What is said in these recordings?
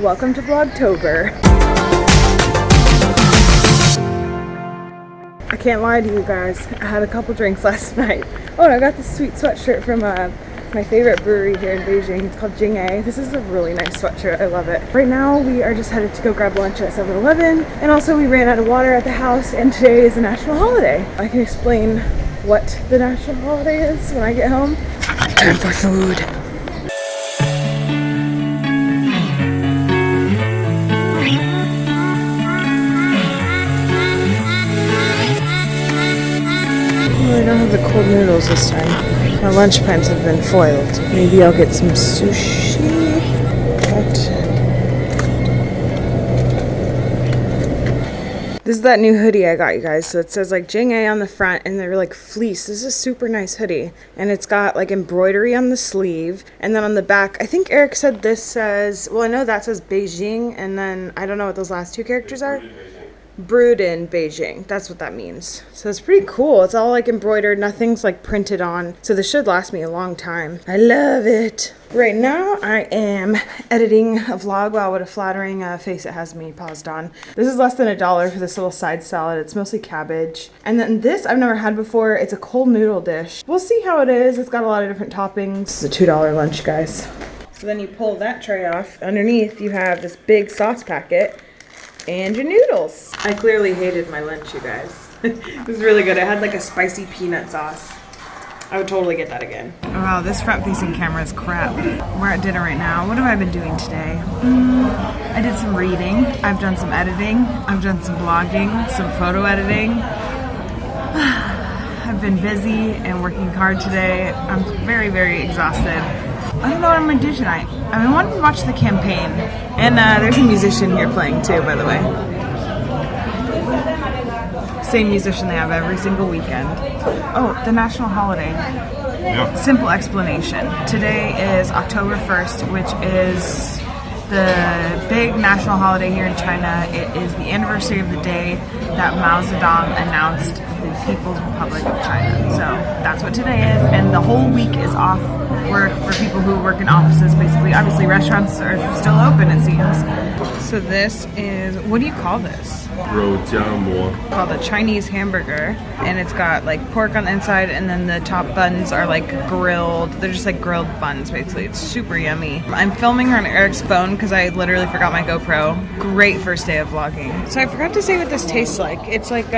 Welcome to Vlogtober. I can't lie to you guys, I had a couple drinks last night. Oh, and I got this sweet sweatshirt from my favorite brewery here in Beijing. It's called Beijing. This is a really nice sweatshirt, I love it. Right now we are just headed to go grab lunch at 7-Eleven, and also we ran out of water at the house, and today is a national holiday. I can explain what the national holiday is when I get home. Time for food. I don't have the cold noodles this time. My lunch plans have been foiled. Maybe I'll get some sushi. This is that new hoodie I got, you guys. So it says like Jing-A on the front, and they're like fleece. This is a super nice hoodie. And it's got like embroidery on the sleeve. And then on the back, I think Eric said this says, well, I know that says Beijing. And then I don't know what those last two characters are. Brewed in Beijing. That's what that means. So it's pretty cool. It's all like embroidered. Nothing's like printed on. So this should last me a long time. I love it. Right now I am editing a vlog. Wow, what a flattering face it has me paused on. This is less than $1 for this little side salad. It's mostly cabbage. And then this I've never had before. It's a cold noodle dish. We'll see how it is. It's got a lot of different toppings. It's a $2 lunch, guys. So then you pull that tray off. Underneath you have this big sauce packet and your noodles. I clearly hated my lunch, you guys. It was really good. It had like a spicy peanut sauce. I would totally get that again. Oh, wow, this front-facing camera is crap. We're at dinner right now. What have I been doing today? I did some reading. I've done some editing. I've done some blogging, some photo editing. I've been busy and working hard today. I'm very, very exhausted. I don't know what I'm gonna do tonight. I wanted to watch the campaign. And there's a musician here playing too, by the way. Same musician they have every single weekend. Oh, the national holiday. Yeah. Simple explanation. Today is October 1st, which is the big national holiday here in China. It is the anniversary of the day that Mao Zedong announced the People's Republic of China. So that's what today is, and the whole week is off work for people who work in offices, basically. Obviously, restaurants are still open, it seems. So this is, what do you call this? Called a Chinese hamburger, and it's got like pork on the inside, and then the top buns are like grilled. They're just like grilled buns, basically. It's super yummy. I'm filming her on Eric's phone because I literally forgot my GoPro. Great first day of vlogging. So I forgot to say what this tastes like. It's like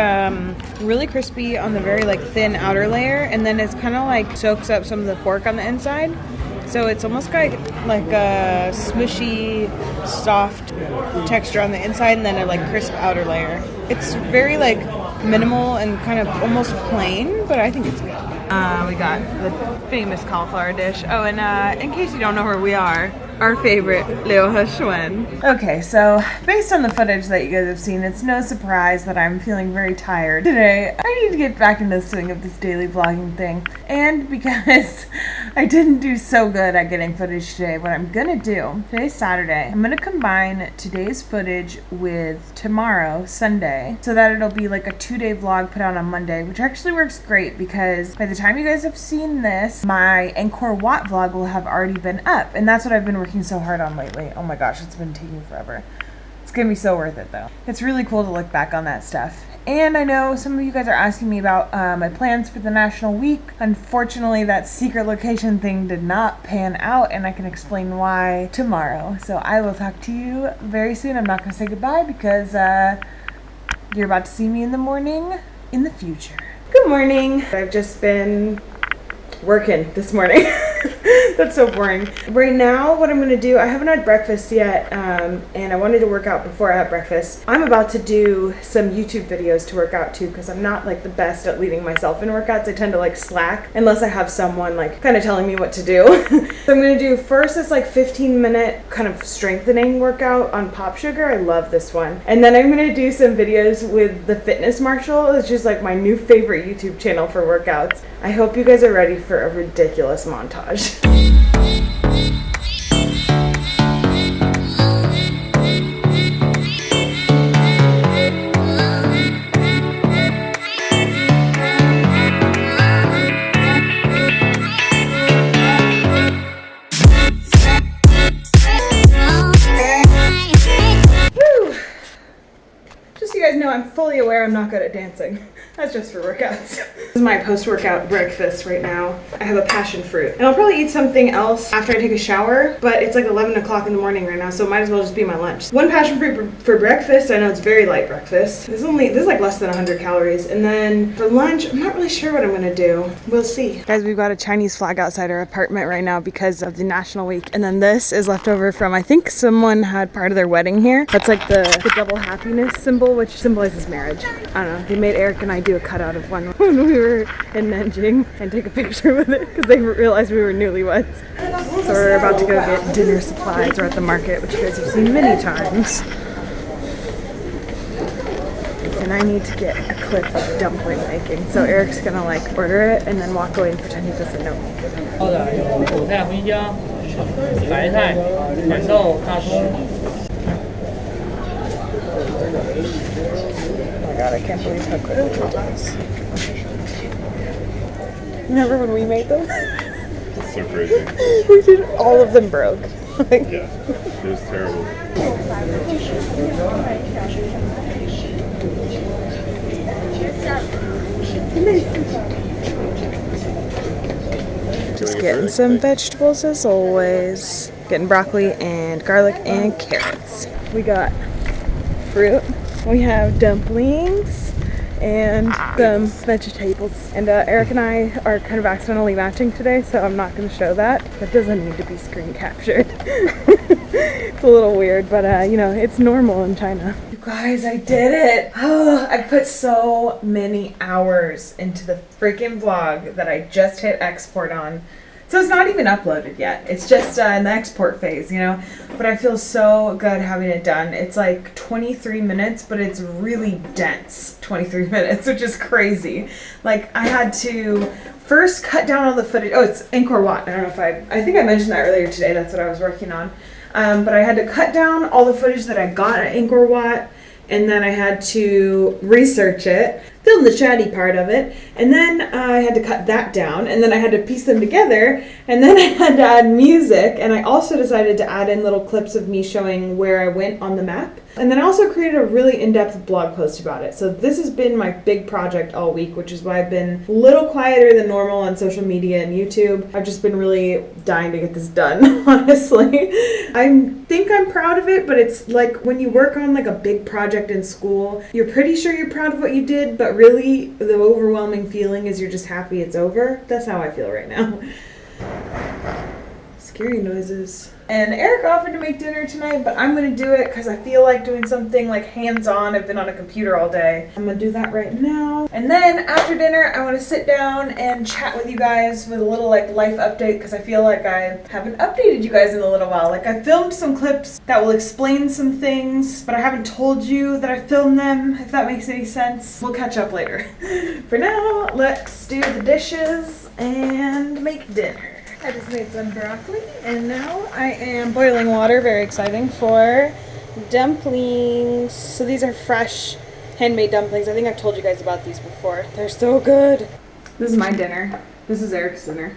really crispy on the very like thin outer layer, and then it's kind of like soaks up some of the pork on the inside. So it's almost like a smushy, soft texture on the inside, and then a like crisp outer layer. It's very like minimal and kind of almost plain, but I think it's good. We got the famous cauliflower dish. Oh, and in case you don't know where we are, our favorite, Liu Heshuen. Okay, so based on the footage that you guys have seen, it's no surprise that I'm feeling very tired today. I need to get back into the swing of this daily vlogging thing. And because I didn't do so good at getting footage today, what I'm gonna do, today's Saturday, I'm gonna combine today's footage with tomorrow, Sunday, so that it'll be like a 2-day vlog put out on Monday, which actually works great because by the time you guys have seen this, my Angkor Wat vlog will have already been up. And that's what I've been working so hard on lately. Oh my gosh, it's been taking forever. It's gonna be so worth it though. It's really cool to look back on that stuff. And I know some of you guys are asking me about my plans for the National Week. Unfortunately, that secret location thing did not pan out, and I can explain why tomorrow. So I will talk to you very soon. I'm not gonna say goodbye because you're about to see me in the morning in the future. Good morning. I've just been working this morning. That's so boring. Right now, what I'm gonna do, I haven't had breakfast yet, and I wanted to work out before I had breakfast. I'm about to do some YouTube videos to work out too, because I'm not like the best at leading myself in workouts. I tend to like slack unless I have someone like kind of telling me what to do. So I'm gonna do first this like 15-minute kind of strengthening workout on Pop Sugar. I love this one. And then I'm gonna do some videos with the Fitness Marshal. It's just like my new favorite YouTube channel for workouts. I hope you guys are ready for a ridiculous montage. know, I'm fully aware I'm not good at dancing. That's just for workouts. This is my post-workout breakfast right now. I have a passion fruit. And I'll probably eat something else after I take a shower, but it's like 11 o'clock in the morning right now, so it might as well just be my lunch. One passion fruit for breakfast. I know it's very light breakfast. This is like less than 100 calories. And then for lunch, I'm not really sure what I'm gonna do. We'll see. Guys, we've got a Chinese flag outside our apartment right now because of the National Week. And then this is left over from, I think someone had part of their wedding here. That's like the double happiness symbol, which symbolizes marriage. I don't know. They made Eric and I do a cutout of one when we were in Nanjing and take a picture with it because they realized we were newlyweds. So we're about to go get dinner supplies. We're at the market, which you guys have seen many times. And I need to get a clip of dumpling making. So Eric's gonna like order it and then walk away and pretend he doesn't know. Oh my god, I can't believe how quick it was. Remember when we made them? It's so crazy. We did, all of them broke. Yeah, it was terrible. Just getting some vegetables as always. Getting broccoli and garlic and carrots. We got fruit. We have dumplings and some vegetables. And Eric and I are kind of accidentally matching today, so I'm not going to show that. That doesn't need to be screen captured. It's a little weird, but you know, it's normal in China. You guys, I did it! Oh, I put so many hours into the freaking vlog that I just hit export on. So it's not even uploaded yet. It's just in the export phase, you know? But I feel so good having it done. It's like 23 minutes, but it's really dense 23 minutes, which is crazy. Like, I had to first cut down all the footage. Oh, it's Angkor Wat. I don't know if I think I mentioned that earlier today. That's what I was working on. But I had to cut down all the footage that I got at Angkor Wat, and then I had to research it, film the chatty part of it, and then I had to cut that down, and then I had to piece them together, and then I had to add music, and I also decided to add in little clips of me showing where I went on the map. And then I also created a really in-depth blog post about it. So this has been my big project all week, which is why I've been a little quieter than normal on social media and YouTube. I've just been really dying to get this done, honestly. I think I'm proud of it, but it's like when you work on like a big project in school, you're pretty sure you're proud of what you did, but really the overwhelming feeling is you're just happy it's over. That's how I feel right now. Scary noises. And Eric offered to make dinner tonight, but I'm gonna do it because I feel like doing something like hands-on. I've been on a computer all day. I'm gonna do that right now. And then after dinner, I wanna sit down and chat with you guys with a little like life update because I feel like I haven't updated you guys in a little while. Like I filmed some clips that will explain some things, but I haven't told you that I filmed them, if that makes any sense. We'll catch up later. For now, let's do the dishes and make dinner. I just made some broccoli, and now I am boiling water, very exciting, for dumplings. So these are fresh, handmade dumplings. I think I've told you guys about these before. They're so good. This is my dinner. This is Eric's dinner.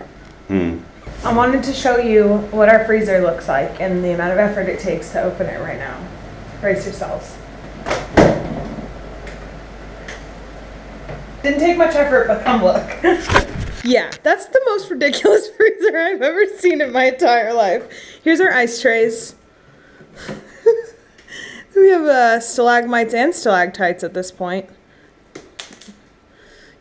I wanted to show you what our freezer looks like and the amount of effort it takes to open it right now. Brace yourselves. Didn't take much effort, but come look. Yeah, that's the most ridiculous freezer I've ever seen in my entire life. Here's our ice trays. We have stalagmites and stalactites at this point.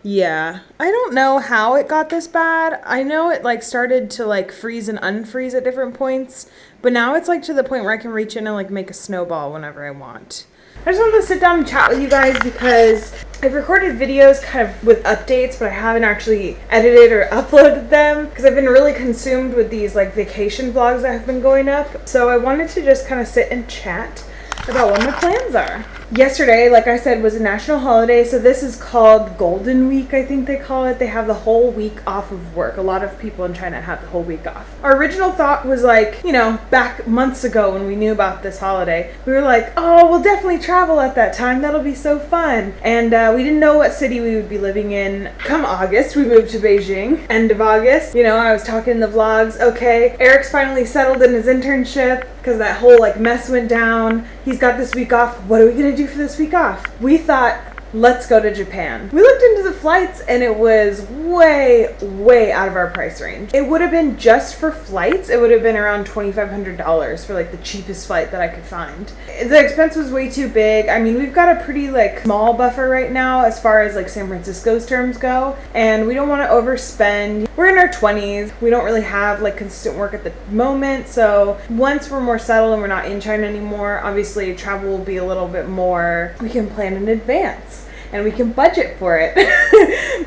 Yeah, I don't know how it got this bad. I know it like started to like freeze and unfreeze at different points, but now it's like to the point where I can reach in and like make a snowball whenever I want. I just wanted to sit down and chat with you guys because I've recorded videos kind of with updates, but I haven't actually edited or uploaded them because I've been really consumed with these like vacation vlogs that have been going up. So I wanted to just kind of sit and chat about what my plans are. Yesterday, like I said, was a national holiday, so this is called Golden Week, I think they call it. They have the whole week off of work. A lot of people in China have the whole week off. Our original thought was like, you know, back months ago when we knew about this holiday, we were like, oh, we'll definitely travel at that time. That'll be so fun. And we didn't know what city we would be living in. Come August, we moved to Beijing. End of August, you know, I was talking in the vlogs, okay, Eric's finally settled in his internship because that whole like mess went down. He's got this week off. What are we gonna do do for this week off? We thought, let's go to Japan. We looked into the flights and it was way out of our price range. It would have been just for flights, it would have been around $2,500 for like the cheapest flight that I could find. The expense was way too big. I mean, we've got a pretty like small buffer right now as far as like San Francisco's terms go, and we don't want to overspend. We're in our 20s. We don't really have like consistent work at the moment, so once we're more settled and we're not in China anymore, obviously travel will be a little bit more, we can plan in advance and we can budget for it.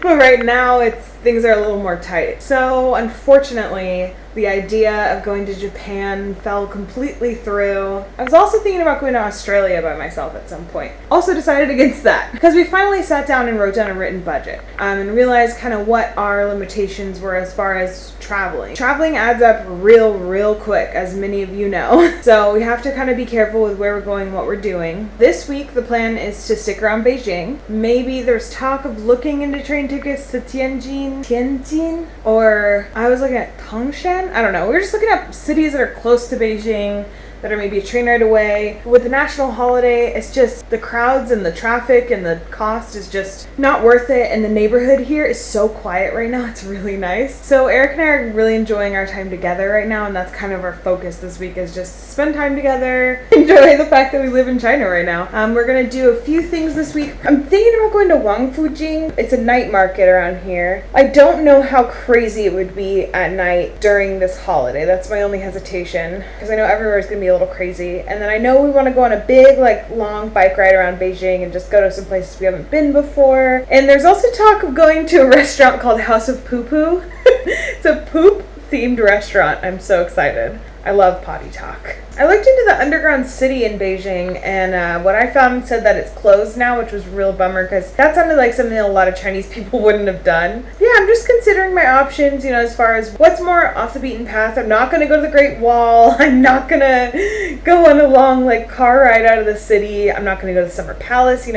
But right now things are a little more tight. So unfortunately, the idea of going to Japan fell completely through. I was also thinking about going to Australia by myself at some point. Also decided against that because we finally sat down and wrote down a written budget and realized kind of what our limitations were as far as traveling. Traveling adds up real quick, as many of you know. So we have to kind of be careful with where we're going, what we're doing. This week, the plan is to stick around Beijing. Maybe there's talk of looking into train tickets to Tianjin, or I was looking at Tangshan. I don't know. We were just looking at cities that are close to Beijing that are maybe a train ride away. With the national holiday, it's just the crowds and the traffic and the cost is just not worth it. And the neighborhood here is so quiet right now. It's really nice. So Eric and I are really enjoying our time together right now, and that's kind of our focus this week, is just spend time together, enjoy the fact that we live in China right now. We're gonna do a few things this week. I'm thinking about going to Wangfujing. It's a night market around here. I don't know how crazy it would be at night during this holiday. That's my only hesitation, because I know everywhere is gonna be a little crazy. And then I know we want to go on a big like long bike ride around Beijing and just go to some places we haven't been before. And there's also talk of going to a restaurant called House of Poo Poo. It's a poop themed restaurant. I'm so excited. I love potty talk. I looked into the underground city in Beijing, and what I found said that it's closed now, which was a real bummer because that sounded like something a lot of Chinese people wouldn't have done. Yeah, I'm just considering my options, as far as what's more off the beaten path. I'm not going to go to the Great Wall. I'm not going to go on a long car ride out of the city. I'm not going to go to the Summer Palace,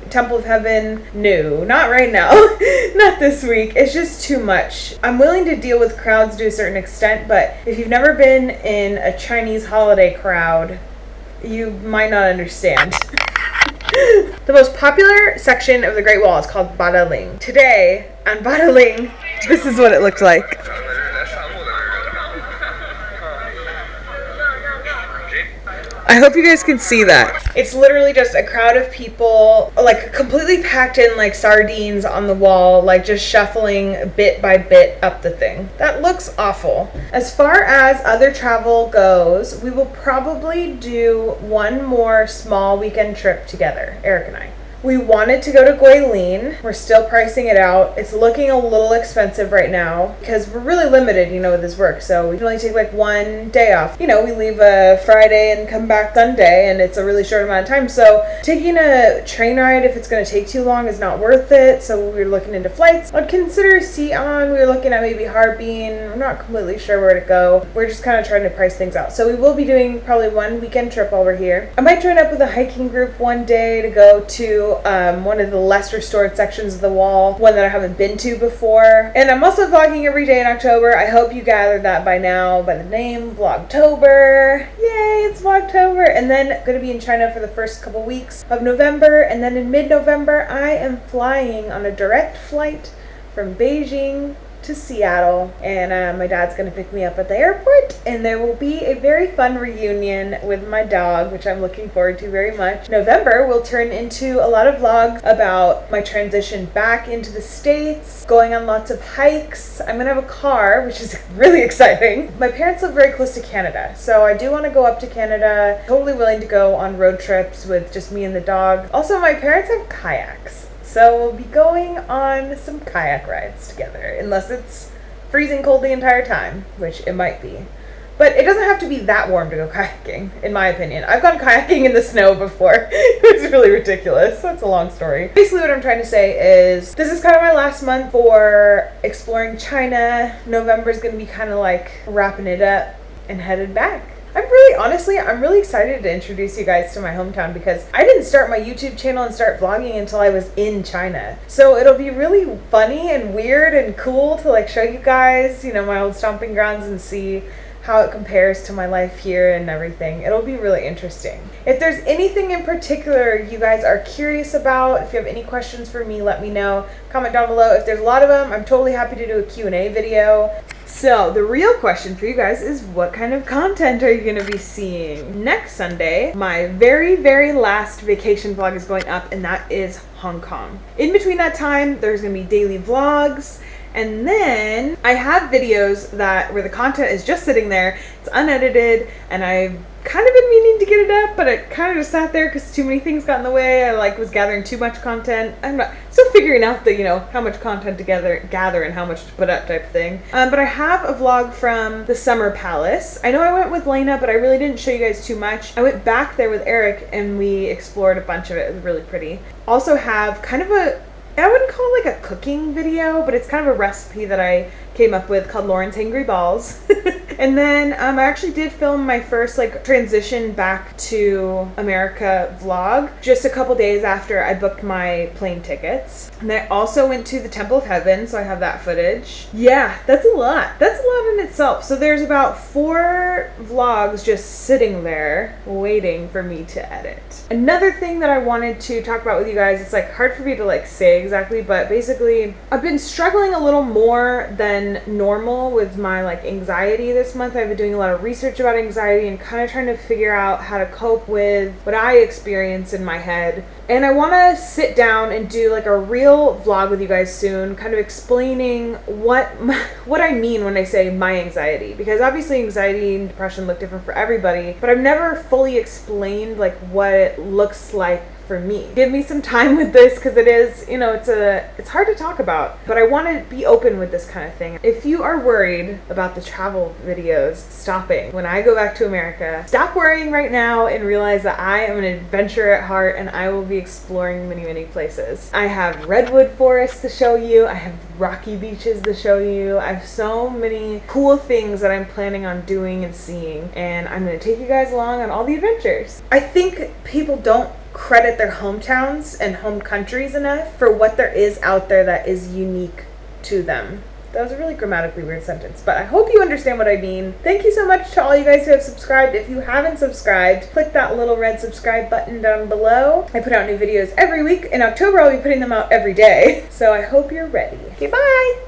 Temple of Heaven. No, not right now. Not this week. It's just too much. I'm willing to deal with crowds to a certain extent, but if you've never been in a Chinese holiday crowd, you might not understand. The most popular section of the Great Wall is called Badaling. Today, on Badaling, this is what it looked like. I hope you guys can see that. It's literally just a crowd of people, completely packed in like sardines on the wall, just shuffling bit by bit up the thing. That looks awful. As far as other travel goes, we will probably do one more small weekend trip together, Eric and I. We wanted to go to Guilin. We're still pricing it out. It's looking a little expensive right now because we're really limited, with this work. So we can only take one day off. We leave a Friday and come back Sunday, and it's a really short amount of time. So taking a train ride, if it's going to take too long, is not worth it. So we were looking into flights. I'd consider Xi'an. We were looking at maybe Harbin. I'm not completely sure where to go. We're just kind of trying to price things out. So we will be doing probably one weekend trip over here. I might join up with a hiking group one day to go to one of the less restored sections of the wall, one that I haven't been to before. And I'm also vlogging every day in October. I hope you gathered that by now by the name VLOGTOBER. Yay, it's VLOGTOBER. And then going to be in China for the first couple weeks of November, and then in mid-November I am flying on a direct flight from Beijing to Seattle, and my dad's gonna pick me up at the airport, and there will be a very fun reunion with my dog, which I'm looking forward to very much. November will turn into a lot of vlogs about my transition back into the States, going on lots of hikes. I'm gonna have a car, which is really exciting. My parents live very close to Canada, so I do want to go up to Canada. Totally willing to go on road trips with just me and the dog. Also, my parents have kayaks, so we'll be going on some kayak rides together, unless it's freezing cold the entire time, which it might be. But it doesn't have to be that warm to go kayaking, in my opinion. I've gone kayaking in the snow before. It was really ridiculous. That's a long story. Basically what I'm trying to say is this is kind of my last month for exploring China. November is going to be kind of wrapping it up and headed back. I'm really excited to introduce you guys to my hometown because I didn't start my YouTube channel and start vlogging until I was in China. So it'll be really funny and weird and cool to show you guys, my old stomping grounds and see how it compares to my life here and everything. It'll be really interesting. If there's anything in particular you guys are curious about, if you have any questions for me, let me know. Comment down below. If there's a lot of them, I'm totally happy to do a Q&A video. So the real question for you guys is, what kind of content are you going to be seeing? Next Sunday, my very, very last vacation vlog is going up, and that is Hong Kong. In between that time, there's going to be daily vlogs. And then I have videos where the content is just sitting there. It's unedited, and I've kind of been meaning to get it up, but it kind of just sat there because too many things got in the way. I was gathering too much content. I'm still figuring out how much content to gather and how much to put up type of thing. But I have a vlog from the Summer Palace. I know I went with Lena, but I really didn't show you guys too much. I went back there with Eric and we explored a bunch of it. It was really pretty. Also have kind of I wouldn't call it like a cooking video, but it's kind of a recipe that I came up with called Lauren's Hangry Balls. And then I actually did film my first transition back to America vlog just a couple days after I booked my plane tickets. And I also went to the Temple of Heaven, so I have that footage. Yeah, that's a lot. That's a lot in itself. So there's about 4 vlogs just sitting there waiting for me to edit. Another thing that I wanted to talk about with you guys, it's hard for me to say exactly, but basically I've been struggling a little more than normal with my anxiety this month. I've been doing a lot of research about anxiety and kind of trying to figure out how to cope with what I experience in my head. And I want to sit down and do a real vlog with you guys soon, kind of explaining what I mean when I say my anxiety, because obviously anxiety and depression look different for everybody, but I've never fully explained what it looks like for me. Give me some time with this, because it is, it's hard to talk about, but I want to be open with this kind of thing. If you are worried about the travel videos stopping when I go back to America, stop worrying right now and realize that I am an adventurer at heart and I will be exploring many, many places. I have redwood forests to show you. I have rocky beaches to show you. I have so many cool things that I'm planning on doing and seeing, and I'm going to take you guys along on all the adventures. I think people don't credit their hometowns and home countries enough for what there is out there that is unique to them. That was a really grammatically weird sentence, but I hope you understand what I mean. Thank you so much to all you guys who have subscribed. If you haven't subscribed, click that little red subscribe button down below. I put out new videos every week. In October, I'll be putting them out every day. So I hope you're ready. Okay, bye!